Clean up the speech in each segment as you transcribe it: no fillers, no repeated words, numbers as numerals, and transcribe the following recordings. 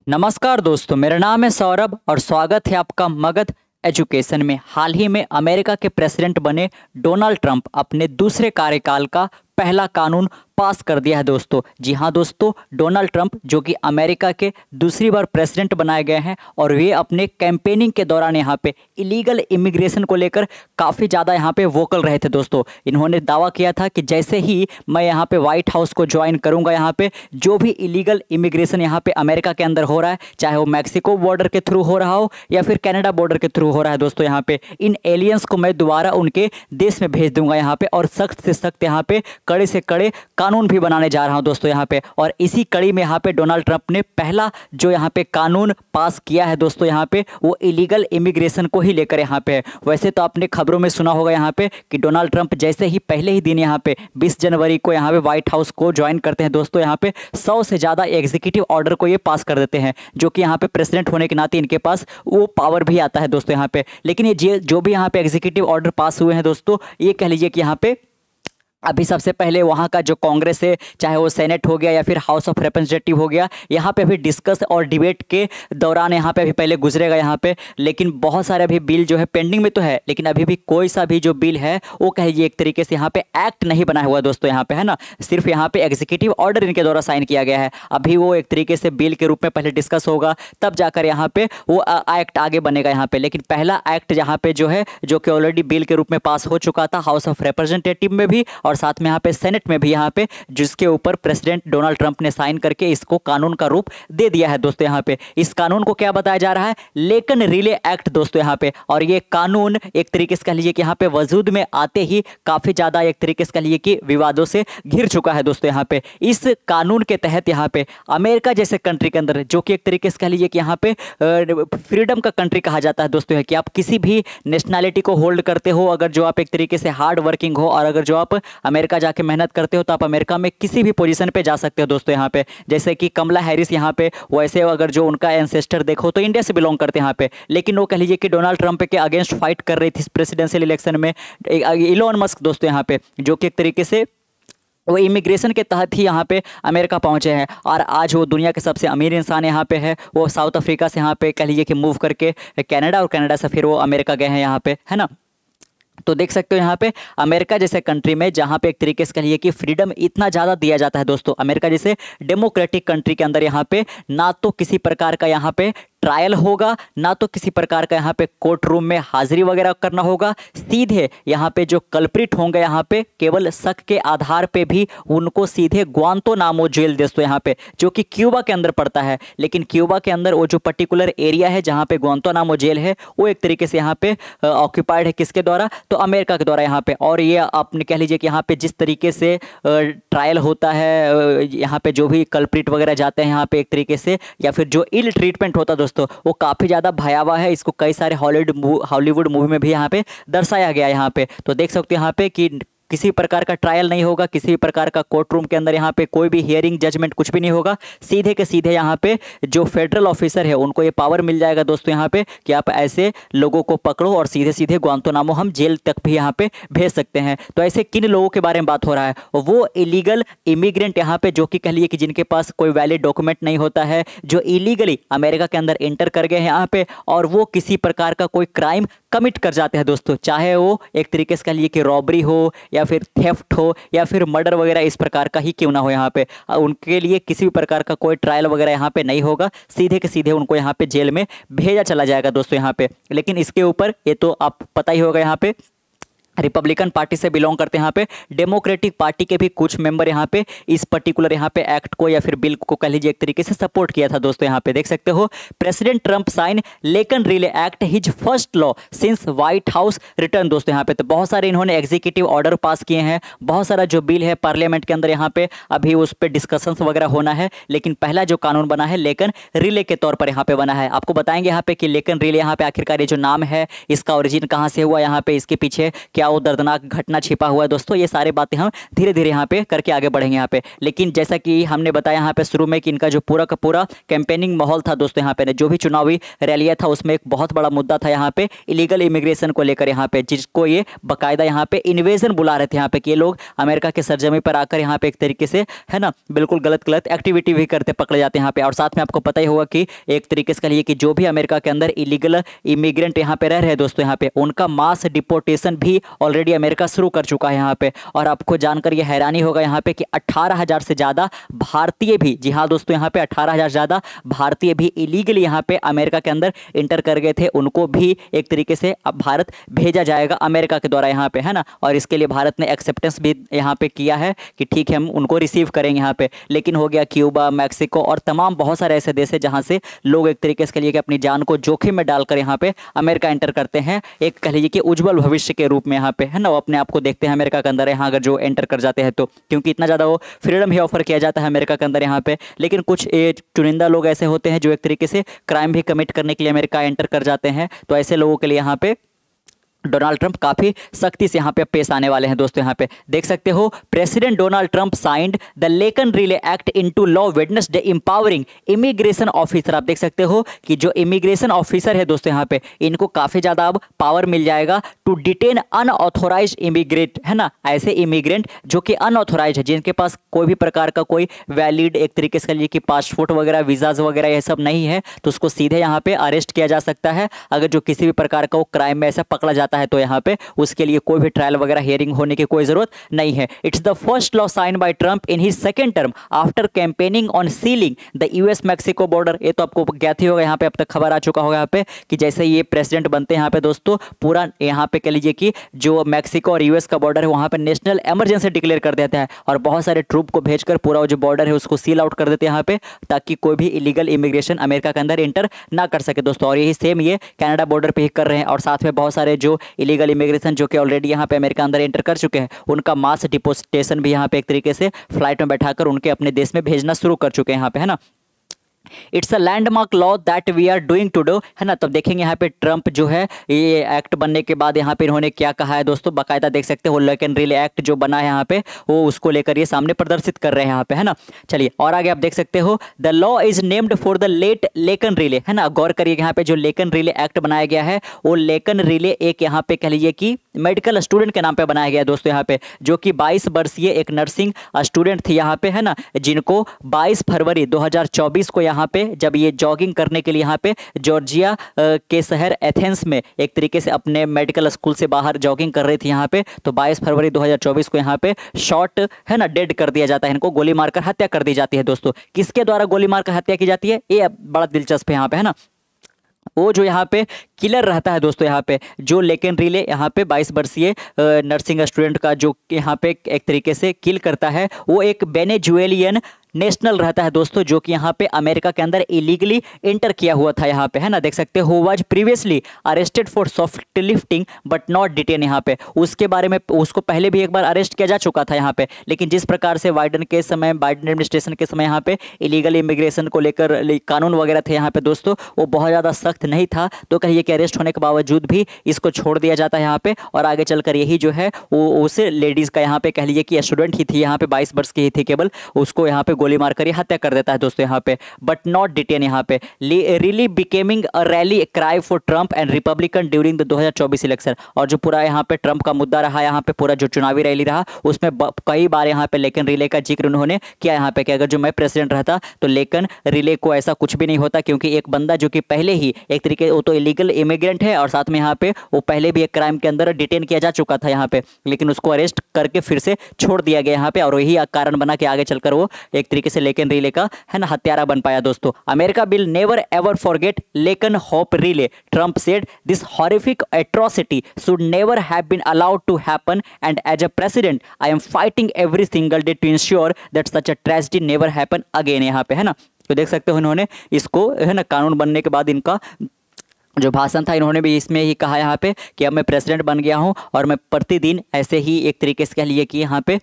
नमस्कार दोस्तों, मेरा नाम है सौरभ और स्वागत है आपका मगध एजुकेशन में। हाल ही में अमेरिका के प्रेसिडेंट बने डोनाल्ड ट्रंप अपने दूसरे कार्यकाल का पहला कानून पास कर दिया है दोस्तों। जी हाँ दोस्तों, डोनाल्ड ट्रंप जो कि अमेरिका के दूसरी बार प्रेसिडेंट बनाए गए हैं और वे अपने कैंपेनिंग के दौरान यहाँ पे इलीगल इमिग्रेशन को लेकर काफ़ी ज़्यादा यहाँ पे वोकल रहे थे दोस्तों। इन्होंने दावा किया था कि जैसे ही मैं यहाँ पे व्हाइट हाउस को ज्वाइन करूँगा, यहाँ पे जो भी इलीगल इमिग्रेशन यहाँ पे अमेरिका के अंदर हो रहा है, चाहे वो मैक्सिको बॉर्डर के थ्रू हो रहा हो या फिर कनाडा बॉर्डर के थ्रू हो रहा है दोस्तों, यहाँ पे इन एलियंस को मैं दोबारा उनके देश में भेज दूंगा यहाँ पे, और सख्त से सख्त यहाँ पे कड़े से कड़े कानून भी बनाने जा रहा हूं दोस्तों यहाँ पे। और इसी कड़ी में यहाँ पे डोनाल्ड ट्रंप ने पहला जो यहाँ पे कानून पास किया है दोस्तों, यहाँ पे वो इलीगल इमिग्रेशन को ही लेकर यहाँ पे है। वैसे तो आपने खबरों में सुना होगा यहाँ पे कि डोनाल्ड ट्रंप जैसे ही पहले ही दिन यहाँ पे 20 जनवरी को यहाँ पे व्हाइट हाउस को ज्वाइन करते हैं दोस्तों, यहाँ पे 100 से ज़्यादा एग्जीक्यूटिव ऑर्डर को ये पास कर देते हैं, जो कि यहाँ पे प्रेसिडेंट होने के नाते इनके पास वो पावर भी आता है दोस्तों यहाँ पे। लेकिन ये जो भी यहाँ पे एग्जीक्यूटिव ऑर्डर पास हुए हैं दोस्तों, ये कह लीजिए कि यहाँ पे अभी सबसे पहले वहाँ का जो कांग्रेस है, चाहे वो सेनेट हो गया या फिर हाउस ऑफ रिप्रेजेंटेटिव हो गया, यहाँ पे अभी डिस्कस और डिबेट के दौरान यहाँ पे अभी पहले गुजरेगा यहाँ पे। लेकिन बहुत सारे अभी बिल जो है पेंडिंग में तो है, लेकिन अभी भी कोई सा भी जो बिल है वो कह लीजिए एक तरीके से यहाँ पे एक्ट नहीं बना हुआ दोस्तों यहाँ पे, है ना। सिर्फ यहाँ पे एग्जीक्यूटिव ऑर्डर इनके द्वारा साइन किया गया है। अभी वो एक तरीके से बिल के रूप में पहले डिस्कस होगा, तब जाकर यहाँ पे वो एक्ट आगे बनेगा यहाँ पे। लेकिन पहला एक्ट यहाँ पे जो है, जो कि ऑलरेडी बिल के रूप में पास हो चुका था हाउस ऑफ रिप्रेजेंटेटिव में भी और साथ में यहाँ पे सेनेट में भी यहाँ पे, जिसके ऊपर प्रेसिडेंट डोनाल्ड ट्रंप ने साइन करके इसको कानून का रूप दे दिया है दोस्तों यहाँ पे। इस कानून को क्या बताया जा रहा है? लेकिन रिले एक्ट दोस्तों यहाँ पे। और ये कानून एक तरीके से कह लीजिए कि यहाँ पे वजूद में आते ही काफी ज्यादा एक तरीके से कह लीजिए कि विवादों से घिर चुका है दोस्तों यहाँ पे। इस कानून के तहत यहाँ पे अमेरिका जैसे कंट्री के अंदर, जो कि एक तरीके से कह लीजिए कि यहाँ पे फ्रीडम का कंट्री कहा जाता है दोस्तों, है कि आप किसी भी नेशनैलिटी को होल्ड करते हो, अगर जो आप एक तरीके से हार्ड वर्किंग हो और अगर जो आप अमेरिका जाके मेहनत करते हो, तो आप अमेरिका में किसी भी पोजीशन पे जा सकते हो दोस्तों यहाँ पे। जैसे कि कमला हैरिस यहाँ पे, वैसे अगर जो उनका एंसेस्टर देखो तो इंडिया से बिलोंग करते हैं यहाँ पे, लेकिन वो कह लीजिए कि डोनाल्ड ट्रंप के अगेंस्ट फाइट कर रही थी प्रेसिडेंशियल इलेक्शन में इलोन मस्क दोस्तों यहाँ पे, जो कि एक तरीके से वो इमिग्रेशन के तहत ही यहाँ पे अमेरिका पहुँचे हैं। और आज वो दुनिया के सबसे अमीर इंसान यहाँ पे है। वो साउथ अफ्रीका से यहाँ पे कह लीजिए कि मूव करके कनाडा और कनाडा से फिर वो अमेरिका गए हैं यहाँ पे, है ना। तो देख सकते हो यहाँ पे अमेरिका जैसे कंट्री में, जहाँ पे एक तरीके से कहिए कि फ्रीडम इतना ज़्यादा दिया जाता है दोस्तों, अमेरिका जैसे डेमोक्रेटिक कंट्री के अंदर यहाँ पे ना तो किसी प्रकार का यहाँ पे ट्रायल होगा, ना तो किसी प्रकार का यहाँ पे कोर्ट रूम में हाजिरी वगैरह करना होगा। सीधे यहाँ पे जो कल्प्रिट होंगे यहाँ पे केवल शक के आधार पे भी उनको सीधे ग्वांतानामो जेल दोस्तों यहाँ पे, जो कि क्यूबा के अंदर पड़ता है। लेकिन क्यूबा के अंदर वो जो पर्टिकुलर एरिया है जहाँ पे ग्वांतानामो जेल है, वो एक तरीके से यहाँ पे ऑक्यूपाइड है किसके द्वारा? तो अमेरिका के द्वारा यहाँ पे। और ये आपने कह लीजिए कि यहाँ पे जिस तरीके से ट्रायल होता है, यहाँ पे जो भी कल्प्रिट वगैरह जाते हैं यहाँ पे एक तरीके से, या फिर जो इल ट्रीटमेंट होता है दोस्तों, वो काफ़ी ज़्यादा भयावह है। इसको कई सारे हॉलीवुड मूवी में भी यहाँ पे दर्शाया गया है यहाँ पे। तो देख सकते हो यहाँ पे कि किसी प्रकार का ट्रायल नहीं होगा, किसी भी प्रकार का कोर्ट रूम के अंदर यहाँ पे कोई भी हियरिंग जजमेंट कुछ भी नहीं होगा। सीधे के सीधे यहाँ पे जो फेडरल ऑफिसर है उनको ये पावर मिल जाएगा दोस्तों यहाँ पे कि आप ऐसे लोगों को पकड़ो और सीधे सीधे ग्वांतानामो हम जेल तक भी यहाँ पे भेज सकते हैं। तो ऐसे किन लोगों के बारे में बात हो रहा है? वो इलीगल इमिग्रेंट यहाँ पे, जो कि कह लिए कि जिनके पास कोई वैलिड डॉक्यूमेंट नहीं होता है, जो इलीगली अमेरिका के अंदर एंटर कर गए हैं यहाँ पे, और वो किसी प्रकार का कोई क्राइम कमिट कर जाते हैं दोस्तों, चाहे वो एक तरीके से कह लिए कि रॉबरी हो या फिर थेफ्ट हो या फिर मर्डर वगैरह इस प्रकार का ही क्यों ना हो यहाँ पे। उनके लिए किसी भी प्रकार का कोई ट्रायल वगैरह यहाँ पे नहीं होगा, सीधे के सीधे उनको यहाँ पे जेल में भेजा चला जाएगा दोस्तों यहाँ पे। लेकिन इसके ऊपर ये तो आप पता ही होगा, यहाँ पे रिपब्लिकन पार्टी से बिलोंग करते हैं यहाँ पे, डेमोक्रेटिक पार्टी के भी कुछ मेंबर यहाँ पे इस पर्टिकुलर यहाँ पे एक्ट को या फिर बिल को कह लीजिए एक तरीके से सपोर्ट किया था दोस्तों। यहाँ पे देख सकते हो प्रेसिडेंट ट्रंप साइन लेकिन relay act his first law since white house return दोस्तों यहाँ पे। तो बहुत सारे इन्होंने एग्जीक्यूटिव ऑर्डर पास किए हैं, बहुत सारा जो बिल है पार्लियामेंट के अंदर यहाँ पे अभी उस पर डिस्कशन वगैरह होना है। लेकिन पहला जो कानून बना है लेकिन रिले के तौर पर यहाँ पे बना है। आपको बताएंगे यहाँ पे कि लेकिन रिले यहाँ पे आखिरकार ये जो नाम है इसका ओरिजिन कहाँ से हुआ, यहाँ पे इसके पीछे क्या वो दर्दनाक घटना छिपा हुआ है दोस्तों। ये सारी बातें हम धीरे धीरे यहाँ पे करके आगे बढ़ेंगे यहाँ पे। लेकिन जैसा कि हमने बताया यहाँ पे शुरू में कि इनका जो पूरा का पूरा कैंपेनिंग माहौल था दोस्तों, यहाँ पे जो भी चुनावी रैलियाँ था उसमें एक बहुत बड़ा मुद्दा था यहाँ पे इलीगल इमिग्रेशन को लेकर, यहाँ पे जिसको ये बाकायदा यहाँ पे इन्वेजन बुला रहे थे यहाँ पे कि ये लोग अमेरिका के सरजमी पर आकर यहाँ पे एक तरीके से है ना बिल्कुल गलत गलत एक्टिविटी भी करते पकड़े जाते हैं यहाँ पे। और साथ में आपको पता ही होगा कि एक तरीके से कहिए कि जो भी अमेरिका के अंदर इलीगल इमिग्रेंट यहाँ पे रह रहे हैं दोस्तों, यहाँ पे उनका मास डिपोर्टेशन भी ऑलरेडी अमेरिका शुरू कर चुका है यहाँ पे। और आपको जानकर ये हैरानी होगा यहाँ पे कि 18,000 से ज़्यादा भारतीय भी, जी हाँ दोस्तों, यहाँ पे 18,000 ज़्यादा भारतीय भी इलीगली यहाँ पे अमेरिका के अंदर इंटर कर गए थे। उनको भी एक तरीके से अब भारत भेजा जाएगा अमेरिका के द्वारा यहाँ पे, है ना। और इसके लिए भारत ने एक्सेप्टेंस भी यहाँ पे किया है कि ठीक है हम उनको रिसीव करेंगे यहाँ पे। लेकिन हो गया क्यूबा, मैक्सिको और तमाम बहुत सारे ऐसे देश है जहाँ से लोग एक तरीके से कह लीजिए कि अपनी जान को जोखिम में डालकर यहाँ पे अमेरिका एंटर करते हैं, एक कह लीजिए कि उज्जवल भविष्य के रूप में यहाँ पे, है ना। वो अपने आप को देखते हैं अमेरिका के अंदर यहाँ अगर जो एंटर कर जाते हैं तो, क्योंकि इतना ज़्यादा वो फ्रीडम ही ऑफर किया जाता है अमेरिका के अंदर यहाँ पे। लेकिन कुछ चुनिंदा लोग ऐसे होते हैं जो एक तरीके से क्राइम भी कमिट करने के लिए अमेरिका एंटर कर जाते हैं। तो ऐसे लोगों के लिए यहाँ पे डोनाल्ड ट्रंप काफ़ी सख्ती से यहाँ पे पेश आने वाले हैं दोस्तों। यहाँ पे देख सकते हो, president Donald Trump signed the Laken Riley Act into law Wednesday empowering immigration officer. आप देख सकते हो कि जो इमिग्रेशन ऑफिसर है दोस्तों यहाँ पे, इनको काफ़ी ज़्यादा अब पावर मिल जाएगा टू डिटेन अनऑथोराइज इमिग्रेट, है ना। ऐसे इमिग्रेंट जो कि अनऑथोराइज है, जिनके पास कोई भी प्रकार का कोई वैलिड एक तरीके से कहिए कि पासपोर्ट वगैरह, वीज़ाज वगैरह ये सब नहीं है, तो उसको सीधे यहाँ पे अरेस्ट किया जा सकता है। अगर जो किसी भी प्रकार का वो क्राइम में ऐसा पकड़ा जाता है तो यहाँ पे उसके लिए कोई भी ट्रायल वगैरह हियरिंग होने की कोई जरूरत नहीं है। It's the first law sign by Trump in his second term after campaigning on sealing the US Mexico border. ये तो आपको ज्ञात ही होगा, यहाँ पे अब तक खबर आ चुका होगा यहाँ पे कि जैसे ये प्रेसिडेंट बनते हैं यहाँ पे दोस्तों, पूरा यहाँ पे कह लीजिए कि जो मैक्सिको और यूएस का बॉर्डर है वहाँ पे नेशनल इमरजेंसी डिक्लेयर कर देता है और बहुत सारे ट्रूप को भेजकर पूरा जो बॉर्डर है उसको सील आउट कर देते हैं यहाँ पे, ताकि कोई भी इलीगल इमिग्रेशन अमेरिका के अंदर एंटर ना कर सके दोस्तों। और यही सेम ये कनाडा बॉर्डर पे ही कर रहे हैं। और साथ में बहुत सारे जो इलीगल इमिग्रेशन जो कि ऑलरेडी यहाँ पे अमेरिका अंदर एंटर कर चुके हैं, उनका मास डिपोर्टेशन भी यहाँ पे एक तरीके से फ्लाइट में बैठाकर उनके अपने देश में भेजना शुरू कर चुके हैं यहाँ पे, है ना। It's a landmark law that we are doing today, है ना। तब देखेंगे यहाँ पे ट्रंप जो है ये एक्ट बनने के बाद यहाँ पे इन्होंने क्या कहा है दोस्तों, बाकायदा देख सकते हो लेकिन रिले एक्ट जो बना है यहाँ पे वो उसको लेकर ये सामने प्रदर्शित कर रहे हैं यहाँ पे, है ना। चलिए और आगे आप देख सकते हो, the law is named for the late Laken Riley, है ना। गौर करिए यहाँ पे जो लेकन रिले एक्ट बनाया गया है वो लेकन रिले एक यहाँ पे कह लीजिए कि मेडिकल स्टूडेंट के नाम पे बनाया गया दोस्तों यहाँ पे, जो कि 22 वर्षीय एक नर्सिंग स्टूडेंट थी यहाँ पे, है ना, जिनको 22 फरवरी 2024 को यहाँ पे जब ये जॉगिंग करने के लिए यहाँ पे जॉर्जिया के शहर एथेंस में एक तरीके से अपने मेडिकल स्कूल से बाहर जॉगिंग कर रही थी यहाँ पे, तो 22 फरवरी 2024 को यहाँ पे शॉट, है ना, डेड कर दिया जाता है, इनको गोली मारकर हत्या कर दी जाती है दोस्तों। किसके द्वारा गोली मारकर हत्या की जाती है, ये बड़ा दिलचस्प है यहाँ पे, है ना। वो जो यहाँ पे किलर रहता है दोस्तों यहाँ पे, जो लेकिन रिले यहाँ पे 22 वर्षीय नर्सिंग स्टूडेंट का जो यहाँ पे एक तरीके से किल करता है, वो एक वेनेजुएलियन नेशनल रहता है दोस्तों, जो कि यहाँ पे अमेरिका के अंदर इलीगली एंटर किया हुआ था यहाँ पे, है ना। देख सकते हो, was previously arrested for soft lifting but not detain यहाँ पे। उसके बारे में उसको पहले भी एक बार अरेस्ट किया जा चुका था यहाँ पे, लेकिन जिस प्रकार से बाइडन के समय, बाइडन एडमिनिस्ट्रेशन के समय यहाँ पे इलीगल इमिग्रेशन को लेकर कानून वगैरह थे यहाँ पे दोस्तों, वो बहुत ज़्यादा सख्त नहीं था, तो कहिए कि अरेस्ट होने के बावजूद भी इसको छोड़ दिया जाता है यहाँ पे। और आगे चलकर यही जो है वो उस लेडीज़ का यहाँ पे कह लीजिए कि स्टूडेंट ही थी यहाँ पे, 22 वर्ष की ही थी केवल, उसको यहाँ पे गोली मारकर ये हत्या कर देता है दोस्तों यहाँ पे, बट नॉट डिटेन यहाँ पे। Really becoming a rally cry for Trump and Republican during the 2024 election. और जो पूरा यहाँ पे ट्रंप का मुद्दा रहा यहाँ पे, पूरा जो चुनावी रैली रहा उसमें कई बार यहाँ पे लेकिन रिले का जिक्र उन्होंने किया यहाँ पे कि अगर जो मैं प्रेसिडेंट रहता तो लेकिन रिले को ऐसा कुछ भी नहीं होता, क्योंकि एक बंदा जो कि पहले ही एक तरीके वो तो इलीगल इमिग्रेंट है और साथ में यहाँ पे वो पहले भी एक क्राइम के अंदर डिटेन किया जा चुका था यहाँ पे, लेकिन उसको अरेस्ट करके फिर से छोड़ दिया गया यहाँ पे, और वही कारण बना कि आगे चलकर वो एक तरीके से लेकिन रिले का, है ना, हत्यारा बन पाया दोस्तों। America will never ever forget Laken Hope Riley, Trump said this horrific atrocity should never have been allowed to happen and as a president I am fighting every single day to ensure that such a tragedy never happen again यहाँ पे, है ना। तो देख सकते हो इन्होंने इसको, है ना, कानून बनने के बाद इनका जो भाषण था इन्होंने भी इसमें ही कहा यहाँ पे कि अब मैं प्रेसिडेंट बन गया हूँ और मैं प्रतिदिन ऐसे ही एक तरीके से कह लिए कि यहाँ पे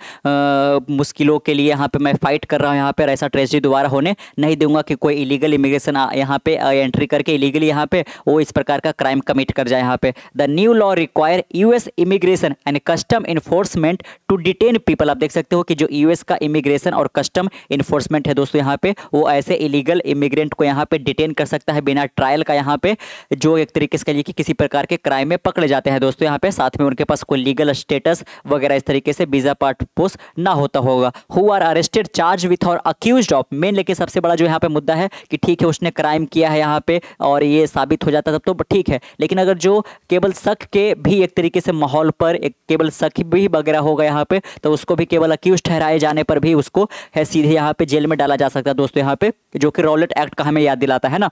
मुश्किलों के लिए यहाँ पे मैं फाइट कर रहा हूँ यहाँ पे, और ऐसा ट्रेजेडी दोबारा होने नहीं दूंगा कि कोई इलीगल इमिग्रेशन यहाँ पे एंट्री करके इलीगली यहाँ पे वो इस प्रकार का क्राइम कमिट कर जाए। यहाँ पे the new law require US immigration and custom enforcement to detain people. आप देख सकते हो कि जो यूएस का इमिग्रेशन और कस्टम इन्फोर्समेंट है दोस्तों यहाँ पे वो ऐसे इलीगल इमिग्रेंट को यहाँ पे डिटेन कर सकता है बिना ट्रायल का, यहाँ पे जो एक तरीके से कहिए कि किसी प्रकार के क्राइम में पकड़े जाते हैं दोस्तों यहाँ पे, साथ में उनके पास कोई लीगल स्टेटस वगैरह इस तरीके से वीजा पासपोर्ट ना होता होगा। Who are arrested charge with और अक्यूज्ड ऑफ, मेन लेके सबसे बड़ा जो यहाँ पे मुद्दा है कि ठीक है उसने क्राइम किया है यहाँ पे और ये साबित हो जाता तब तो ठीक है, लेकिन अगर जो केवल शक के भी एक तरीके से माहौल पर एक केवल शक भी वगैरह होगा यहाँ पे तो उसको भी केवल अक्यूज ठहराए जाने पर भी उसको है सीधे यहाँ पे जेल में डाला जा सकता है दोस्तों यहाँ पे, जो कि रॉलेट एक्ट का हमें याद दिलाता है ना।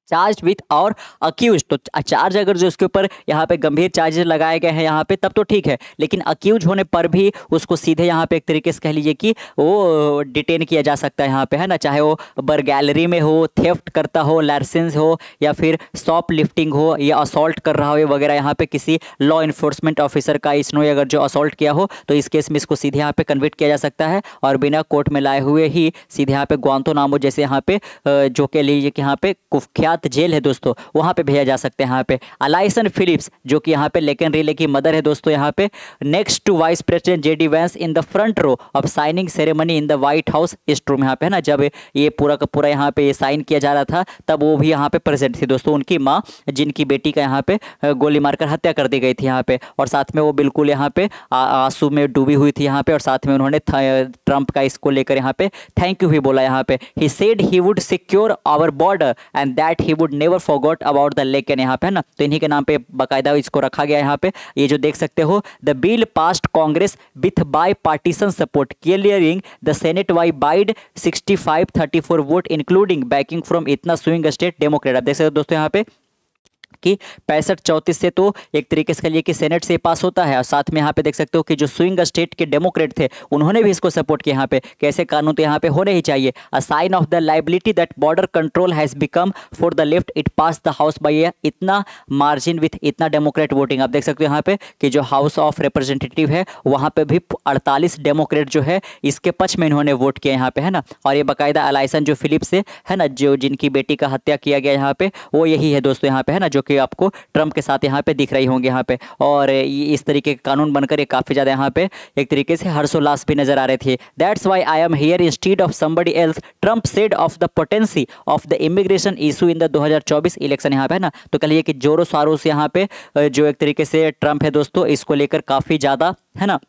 चार्ज विथ और अक्यूज, तो चार्ज अगर जो उसके ऊपर यहाँ पे गंभीर चार्जेस लगाए गए हैं यहाँ पे तब तो ठीक है, लेकिन अक्यूज होने पर भी उसको सीधे यहाँ पे एक तरीके से कह लीजिए कि वो डिटेन किया जा सकता है यहाँ पे, है ना। चाहे वो बर्गैलरी में हो, थेफ्ट करता हो, लाइसेंस हो, या फिर शॉप लिफ्टिंग हो, या असॉल्ट कर रहा हो वगैरह, यहाँ पे किसी लॉ इन्फोर्समेंट ऑफिसर का इसने अगर जो असॉल्ट किया हो तो इस केस में इसको सीधे यहाँ पे कन्विक्ट किया जा सकता है और बिना कोर्ट में लाए हुए ही सीधे यहाँ पे ग्वांतानामो जैसे यहाँ पे जो कह लीजिए कि यहाँ पे कुख्यात जेल है दोस्तों वहां पे भेजा जा सकते हैं यहाँ पे। अलाइसन फिलिप्स जो कि यहाँ पे लेकिन रिले की मदर है दोस्तों यहाँ पे, next to vice president JD Vance in the front row of signing ceremony in the White House East Room, यहाँ पे है ना, जब ये पूरा का पूरा यहाँ पे ये साइन किया जा रहा था तब वो भी यहाँ पे प्रेजेंट थी दोस्तों, उनकी माँ जिनकी बेटी का यहाँ पे गोली मारकर हत्या कर दी गई थी यहाँ पे, और साथ में वो बिल्कुल यहाँ पे आंसू में डूबी हुई थी यहाँ पे, और साथ में उन्होंने ट्रंप का इसको लेकर यहाँ पे थैंक यू भी बोला यहाँ पे। He said he would secure our border and that he would never forgot about the लेकिन, यहाँ पे है ना, तो इन्हीं के नाम पे बाकायदा इसको रखा गया यहाँ पे। ये जो देख सकते हो the bill past Congress with by partition support clearing the senate wide 65-34 vote including banking from इतना स्विंग स्टेट डेमोक्रेट। आप देख सकते हो दोस्तों यहाँ पे कि 65-34 से तो एक तरीके से कहिए कि सेनेट से पास होता है, और साथ में यहाँ पे देख सकते हो कि जो स्विंग स्टेट के डेमोक्रेट थे उन्होंने भी इसको सपोर्ट किया यहाँ पे, कैसे कानून तो यहाँ पे होने ही चाहिए। A sign of the liability that border control has become for the left it pass the House by इतना मार्जिन विथ इतना डेमोक्रेट वोटिंग। आप देख सकते हो यहाँ पे कि जो हाउस ऑफ रिप्रेजेंटेटिव है वहाँ पे भी 48 डेमोक्रेट जो है इसके पक्ष में इन्होंने वोट किया यहाँ पे, है ना। और ये बाकायदा अलाइसन जो फिलिप्स है ना, जो जिनकी बेटी का हत्या किया गया यहाँ पे वो यही है दोस्तों यहाँ पे, है ना, जो कि आपको ट्रंप के साथ यहाँ पे दिख रही होंगे यहाँ पे। और इस तरीके के कानून बनकर ये काफ़ी ज़्यादा यहाँ पे एक तरीके से हर्षोल्लास भी नजर आ रहे थे। That's why I am here instead of somebody else, Trump said of the potency of the immigration issue in the 2024 election, यहाँ पे है ना। तो कहिए कि जोरों शोरों से यहाँ पे जो एक तरीके से ट्रंप है दोस्तों इसको लेकर काफ़ी ज़्यादा, है ना,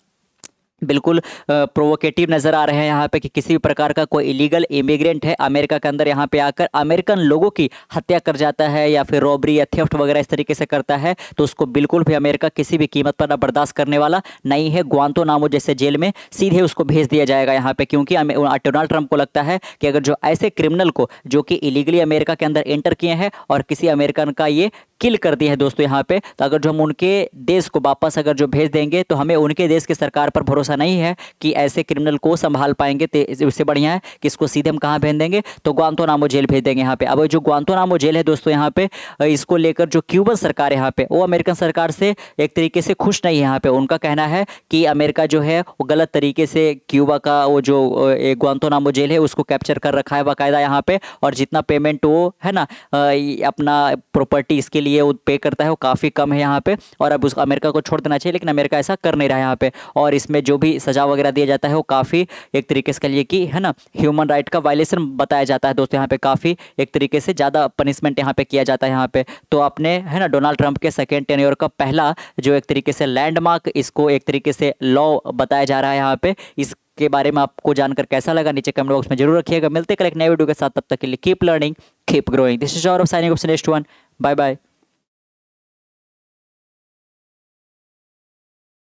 बिल्कुल प्रोवोकेटिव नज़र आ रहे हैं यहाँ पे कि किसी भी प्रकार का कोई इलीगल इमिग्रेंट है अमेरिका के अंदर यहाँ पे आकर अमेरिकन लोगों की हत्या कर जाता है या फिर रॉबरी या थेफ्ट वगैरह इस तरीके से करता है तो उसको बिल्कुल भी अमेरिका किसी भी कीमत पर ना बर्दाश्त करने वाला नहीं है। ग्वांतानामो जैसे जेल में सीधे उसको भेज दिया जाएगा यहाँ पे, क्योंकि डोनाल्ड ट्रंप को लगता है कि अगर जो ऐसे क्रिमिनल को जो कि इलीगली अमेरिका के अंदर एंटर किए हैं और किसी अमेरिकन का ये किल कर दिए हैं दोस्तों यहाँ पे, तो अगर जो हम उनके देश को वापस अगर जो भेज देंगे तो हमें उनके देश की सरकार पर भरोसा नहीं है कि ऐसे क्रिमिनल को संभाल पाएंगे, तो इससे बढ़िया है कि इसको सीधे हम कहाँ भेज देंगे, तो ग्वांतानामो जेल भेज देंगे यहाँ पे। अब जो ग्वांतानामो जेल है दोस्तों यहाँ पे इसको लेकर जो क्यूबन सरकार है यहाँ पे वो अमेरिकन सरकार से एक तरीके से खुश नहीं है यहाँ पे। उनका कहना है कि अमेरिका जो है वो गलत तरीके से क्यूबा का वो जो ग्वांतानामो जेल है उसको कैप्चर कर रखा है बाकायदा यहाँ पे, और जितना पेमेंट वो है ना अपना प्रॉपर्टी इसके लिए वो पे करता है वो काफ़ी कम है यहाँ पे, और अब उस अमेरिका को छोड़ देना चाहिए, लेकिन अमेरिका ऐसा कर नहीं रहा है यहाँ पे। और इसमें जो भी सजा वगैरह दिया जाता है वो काफ़ी एक तरीके से कह लीजिए कि है ना ह्यूमन राइट का वायलेशन बताया जाता है दोस्तों यहाँ पे, काफ़ी एक तरीके से ज़्यादा पनिशमेंट यहाँ पे किया जाता है यहाँ पे। तो आपने है ना डोनाल्ड ट्रंप के सेकेंड टेन्योर का पहला जो एक तरीके से लैंडमार्क इसको एक तरीके से लॉ बताया जा रहा है यहाँ पे। इस के बारे में आपको जानकर कैसा लगा नीचे कमेंट बॉक्स में जरूर रखिएगा। मिलते कल एक नए वीडियो के साथ, तब तक के लिए keep learning keep growing. This is और signing off next one. Bye bye.